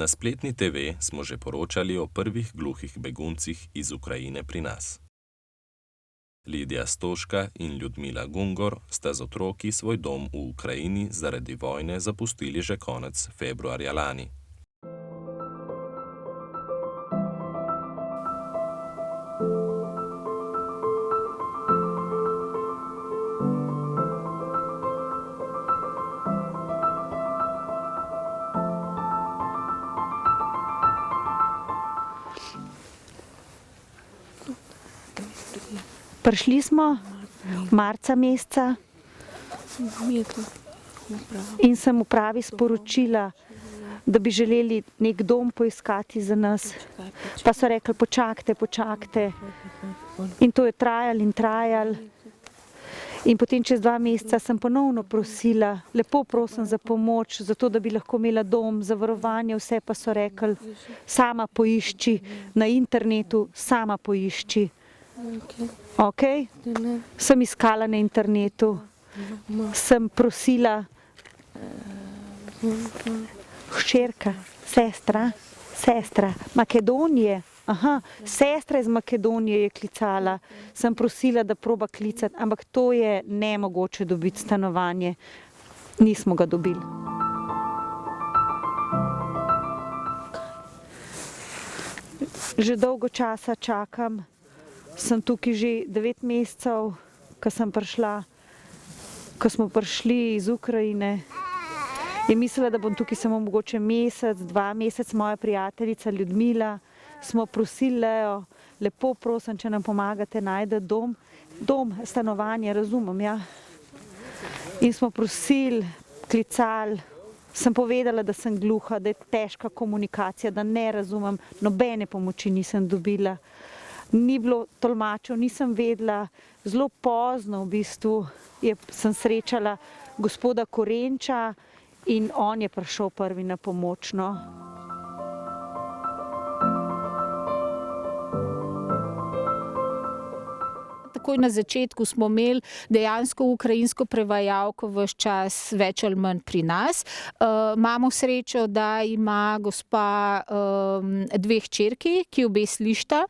Na spletni TV smo že poročali o prvih gluhih beguncih iz Ukrajine pri nas. Lidija Stoška in Ljudmila Gungor sta z otroki svoj dom v Ukrajini zaradi vojne zapustili že konec februarja lani. Prišli smo marca meseca in sem upravi sporočila, da bi želeli nek dom poiskati za nas. Pa so rekli, počakajte. In to je trajalo. In potem čez 2 meseca sem ponovno prosila, lepo prosim za pomoč, zato da bi lahko imela dom, zavarovanje, vse, pa so rekli, sama poišči na internetu, sama poišči. Ok, sem iskala na internetu, sem prosila, hčerka, sestra, Makedonije, sestra iz Makedonije je klicala, sem prosila, da proba klicati, ampak to je nemogoče dobiti stanovanje, nismo ga dobili. Že dolgo časa čakam. Sem tukaj že 9 mesecev, ko smo prišli iz Ukrajine. Je mislila, da bom tukaj samo mogoče mesec, 2 mesece. Moja prijateljica Ljudmila, smo prosili Leo, lepo prosim, če nam pomagate najti dom. Dom, stanovanje, razumem, ja. In smo prosili, klicali, sem povedala, da sem gluha, da je težka komunikacija, da ne razumem, nobene pomoči nisem dobila. Ni bilo tolmačev, nisem vedela, zelo pozno v bistvu sem srečala gospoda Korenča in on je prišel prvi na pomoč, no. Takoj na začetku smo imeli dejansko ukrajinsko prevajalko ves čas več ali manj pri nas. Imamo srečo, da ima gospa 2 hčerki, ki obe slišita,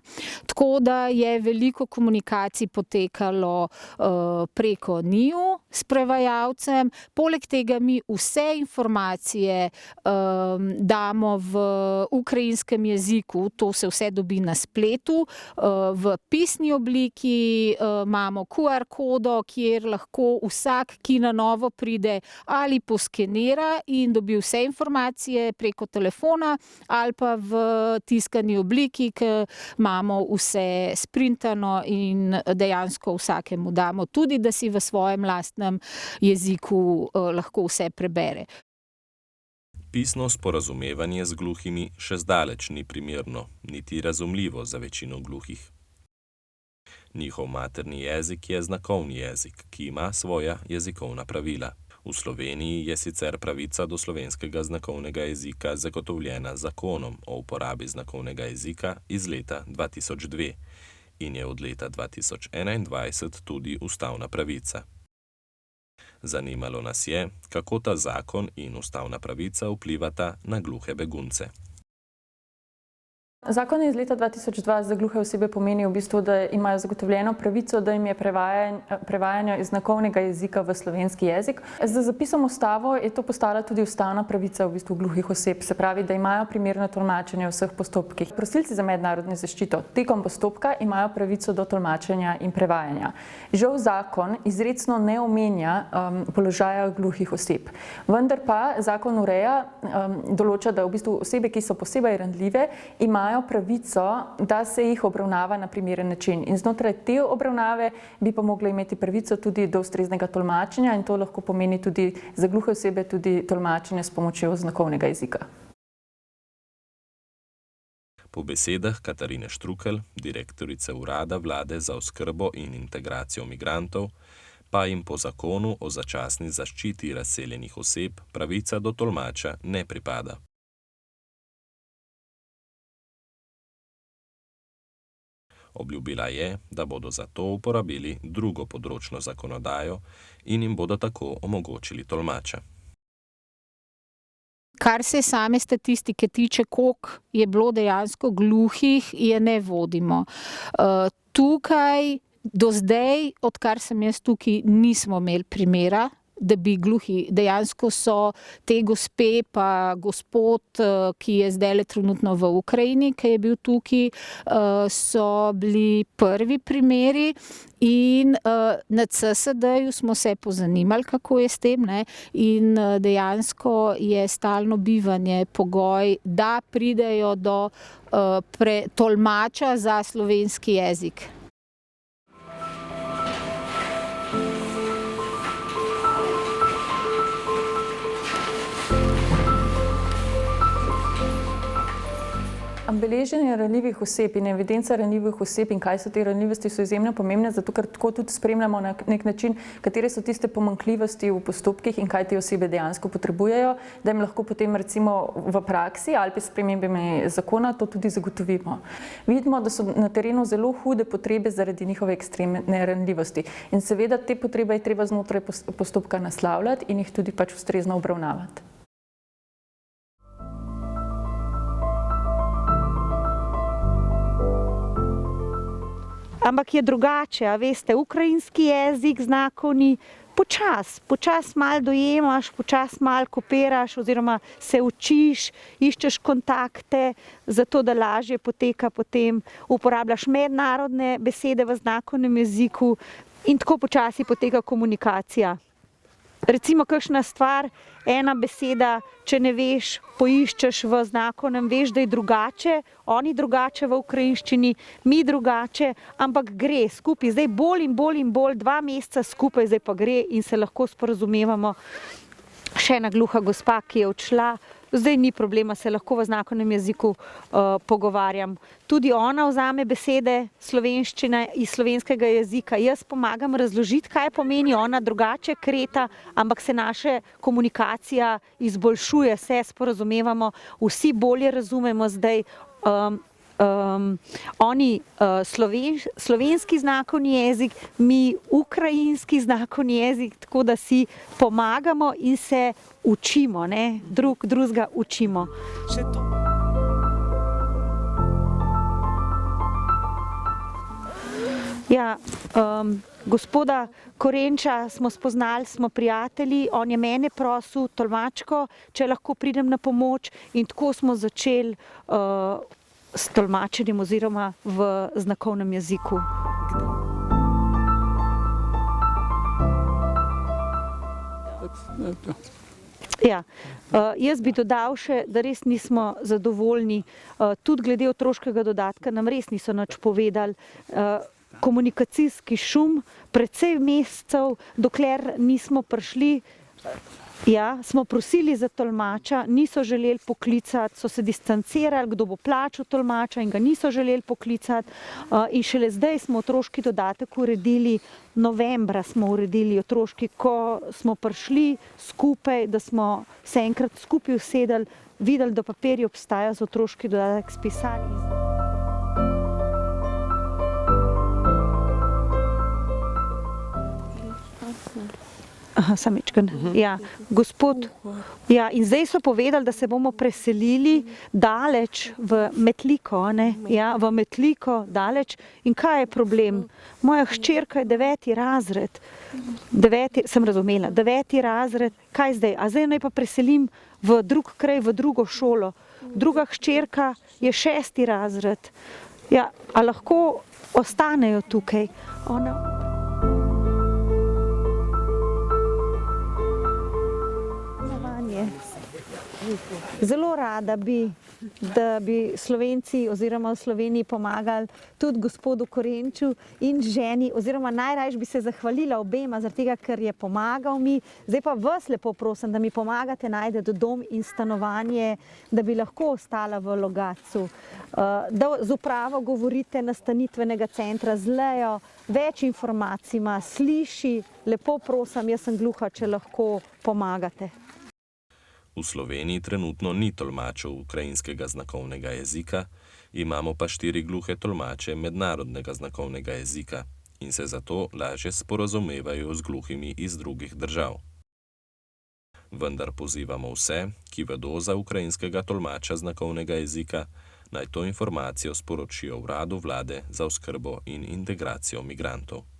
tako da je veliko komunikacij potekalo preko njiju s prevajalcem. Poleg tega mi vse informacije damo v ukrajinskem jeziku, to se vse dobi na spletu, v pisni obliki. Imamo QR kodo, kjer lahko vsak, ki na novo pride, ali poskenira in dobi vse informacije preko telefona, ali pa v tiskani obliki, ker imamo vse sprintano in dejansko vsakemu damo, tudi da si v svojem lastnem jeziku lahko vse prebere. Pisno sporazumevanje z gluhimi še zdaleč ni primerno, niti razumljivo za večino gluhih. Njihov materni jezik je znakovni jezik, ki ima svoja jezikovna pravila. V Sloveniji je sicer pravica do slovenskega znakovnega jezika zagotovljena z zakonom o uporabi znakovnega jezika iz leta 2002 in je od leta 2021 tudi ustavna pravica. Zanimalo nas je, kako ta zakon in ustavna pravica vplivata na gluhe begunce. Zakon iz leta 2002 za gluhe osebe pomeni v bistvu, da imajo zagotovljeno pravico, da jim je prevajanje iz znakovnega jezika v slovenski jezik. Z zapisom ustavo je to postala tudi ustavna pravica v bistvu gluhih oseb, se pravi, da imajo primerno tolmačenje v vseh postopkih. Prosilci za mednarodno zaščito tekom postopka imajo pravico do tolmačenja in prevajanja. Žal zakon izrecno ne omenja položaja gluhih oseb, vendar pa zakon ureja, določa, da v bistvu osebe, ki so posebej ranljive, imajo pravico, da se jih obravnava na primeren način. In znotraj te obravnave bi pa mogli imeti pravico tudi do ustreznega tolmačenja in to lahko pomeni tudi za gluhe osebe tudi tolmačenje s pomočjo znakovnega jezika. Po besedah Katarine Štrukelj, direktorice Urada vlade za oskrbo in integracijo migrantov, pa jim po zakonu o začasni zaščiti razseljenih oseb pravica do tolmača ne pripada. Obljubila je, da bodo za to uporabili drugo področno zakonodajo in jim bodo tako omogočili tolmača. Kar se same statistike tiče, koliko je bilo dejansko gluhih, je ne vodimo. Tukaj do zdaj, odkar sem jaz tukaj, nismo imeli primera, da bi gluhi, dejansko so te gospe pa gospod, ki je zdajle trenutno v Ukrajini, ki je bil tukaj, so bili prvi primeri in na CSD-ju smo se pozanimali, kako je s tem, ne, in dejansko je stalno bivanje pogoj, da pridejo do tolmača za slovenski jezik. Beleženje ranljivih oseb in evidenca ranljivih oseb in kaj so te ranljivosti so izjemno pomembne, zato ker tako tudi spremljamo na nek način, katere so tiste pomanjkljivosti v postopkih in kaj te osebe dejansko potrebujejo, da jim lahko potem recimo v praksi ali pa s spremembami zakona to tudi zagotovimo. Vidimo, da so na terenu zelo hude potrebe zaradi njihove ekstremne ranljivosti in seveda te potrebe je treba znotraj postopka naslavljati in jih tudi pač ustrezno obravnavati. Ampak je drugače, a veste, ukrajinski jezik, znakovni, počas malo dojemaš, počas malo kopiraš oziroma se učiš, iščeš kontakte, zato da lažje poteka potem, uporabljaš mednarodne besede v znakovnem jeziku in tako počasi poteka komunikacija. Recimo kakšna stvar, ena beseda, če ne veš, poiščeš v znakovnem, veš, da je drugače, oni drugače v ukrajinščini, mi drugače, ampak gre skupaj, zdaj bolj in bolj in bolj, 2 meseca skupaj, zdaj pa gre in se lahko sporazumevamo. Še ena gluha gospa, ki je odšla, zdaj ni problema, se lahko v znakovnem jeziku pogovarjam. Tudi ona vzame besede slovenščine iz slovenskega jezika. Jaz pomagam razložiti, kaj pomeni, ona drugače kreta, ampak se naša komunikacija izboljšuje, se sporazumevamo, vsi bolje razumemo zdaj. Oni slovenski znakovni jezik, mi ukrajinski znakovni jezik, tako da si pomagamo in se učimo, ne, drugega učimo. Še to. Ja, gospoda Korenča smo spoznali, smo prijatelji, on je mene prosil, tolmačko, če lahko pridem na pomoč in tako smo začeli s tolmačenjem oziroma v znakovnem jeziku. Ja, jaz bi dodal še, da res nismo zadovoljni, tudi glede otroškega dodatka nam res niso nič povedali. Komunikacijski šum, precej mesecev, dokler nismo prišli, ja, smo prosili za tolmača, niso želeli poklicati, so se distancirali, kdo bo plačal tolmača in ga niso želeli poklicati. In šele zdaj smo otroški dodatek uredili, novembra smo uredili otroški, ko smo prišli skupaj, da smo se enkrat skupaj usedeli, videli, da papirji obstajajo za otroški dodatek, spisali. Aha, samičken. Ja, gospod, ja, in zdaj so povedali, da se bomo preselili daleč v Metliko, ne? Ja, v Metliko, daleč. In kaj je problem? Moja hčerka je 9. razred. Sem razumela, 9. razred. Kaj zdaj? A zdaj naj pa preselim v drug kraj, v drugo šolo. Druga hčerka je 6. razred. Ja, a lahko ostanejo tukaj? Zelo rada bi, da bi Slovenci oziroma v Sloveniji pomagali tudi gospodu Korenču in ženi, oziroma najrajš bi se zahvalila obema, zaradi tega, ker je pomagal mi. Zdaj pa vas lepo prosim, da mi pomagate najti dom in stanovanje, da bi lahko ostala v Logatcu. Da z upravo govorite nastanitvenega centra, z Lejo, več informacij ima, sliši, lepo prosim, jaz sem gluha, če lahko pomagate. V Sloveniji trenutno ni tolmačev ukrajinskega znakovnega jezika, imamo pa 4 gluhe tolmače mednarodnega znakovnega jezika in se zato lažje sporazumevajo z gluhimi iz drugih držav. vendar pozivamo vse, ki vedo za ukrajinskega tolmača znakovnega jezika, naj to informacijo sporočijo Uradu vlade za oskrbo in integracijo migrantov.